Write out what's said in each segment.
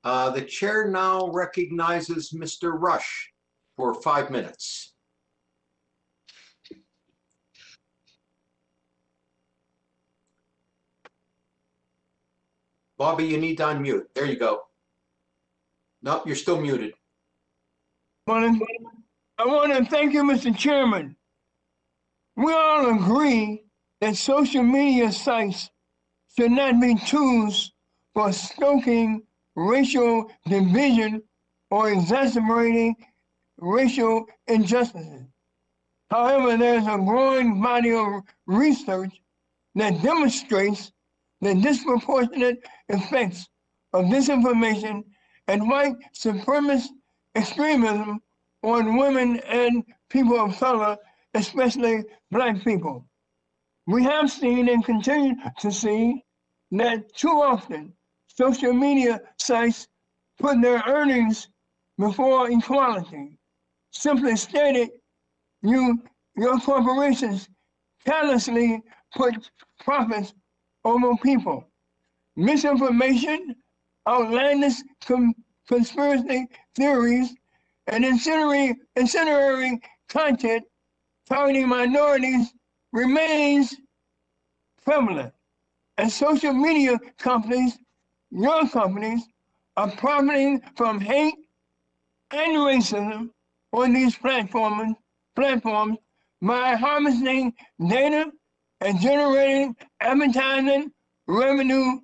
The chair now recognizes Mr. Rush for 5 minutes. Bobby, you need to unmute. There you go. Nope, you're still muted. I want to thank you, Mr. Chairman. We all agree that social media sites should not be tools for stoking racial division or exacerbating racial injustices. However, there's a growing body of research that demonstrates the disproportionate effects of disinformation and white supremacist extremism on women and people of color, especially Black people. We have seen and continue to see that too often social media sites put their earnings before equality. Simply stated, your corporations carelessly put profits over people. Misinformation, outlandish conspiracy theories, and incendiary content targeting minorities remains prevalent. And social media companies, your companies, are profiting from hate and racism on these platforms by harvesting data and generating advertising revenue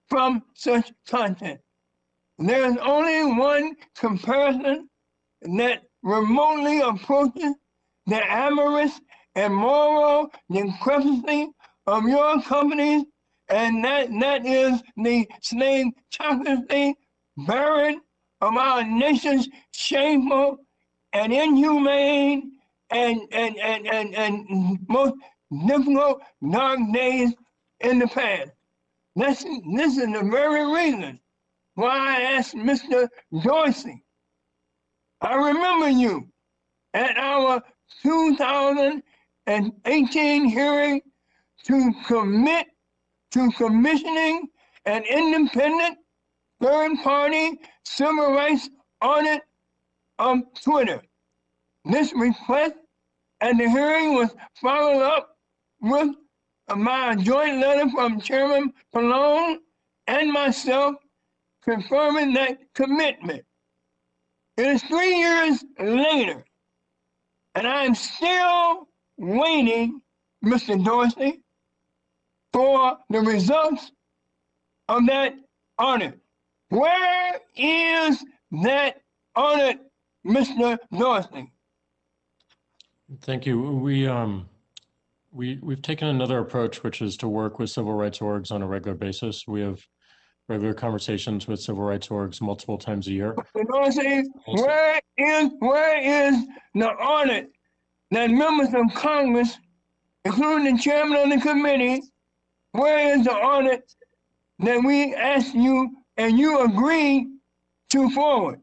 from such content. There is only one comparison that remotely approaches the avarice and moral discrepancy of your companies, and that is the slave-tocracy barren of our nation's shameful and inhumane and most difficult dark days in the past. This is the very reason why I asked Mr. Dorsey. I remember you at our 2018 hearing to commit to commissioning an independent third-party civil rights audit of Twitter. This request at the hearing was followed up with my joint letter from Chairman Pallone and myself confirming that commitment. It is 3 years later, and I'm still waiting, Mr. Dorsey, for the results of that audit. Where is that audit, Mr. Dorsey? Thank you. We've taken another approach, which is to work with civil rights orgs on a regular basis. We have regular conversations with civil rights orgs multiple times a year. Mr. Dorsey, where is the audit that members of Congress, including the chairman of the committee, where is the audit that we asked you and you agreed to forward?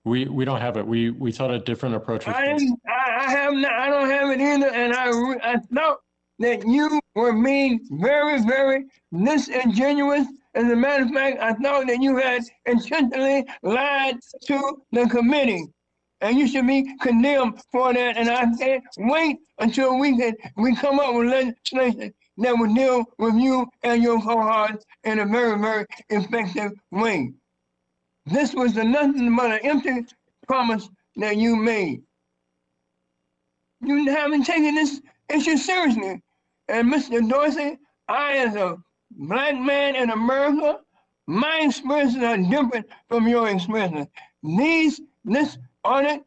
We don't have it. We thought a different approach was I don't have it either, and I thought that you were being very, very disingenuous. As a matter of fact, I thought that you had intentionally lied to the committee, and you should be condemned for that. And I can't wait until we come up with legislation that will deal with you and your cohorts in a very, very effective way. This was nothing but an empty promise that you made. You haven't taken this issue seriously. And Mr. Dorsey, I, as a Black man in America, my experiences are different from your experiences. This audit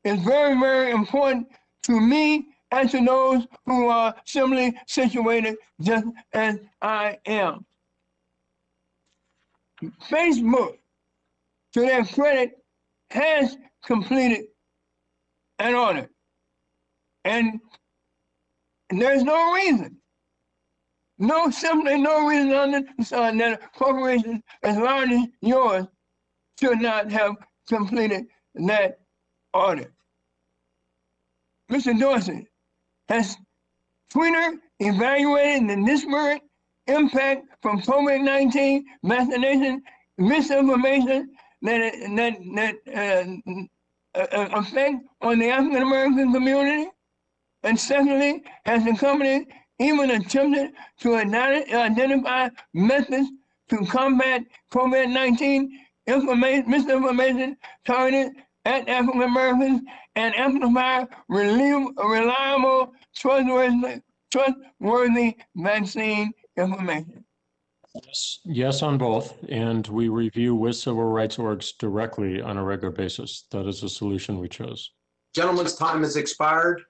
is very, very important to me and to those who are similarly situated just as I am. Facebook, to their credit, has completed an audit. And there's no reason, simply no reason under the sun that a corporation as large as yours should not have completed that audit. Mr. Dorsey, has Twitter evaluated the disparate impact from COVID-19 vaccination misinformation that affect on the African American community? And secondly, has the company even attempted to identify methods to combat COVID-19 misinformation targeted at African Americans and amplify reliable, trustworthy vaccine information? Yes, on both. And we review with civil rights orgs directly on a regular basis. That is the solution we chose. Gentlemen's time has expired.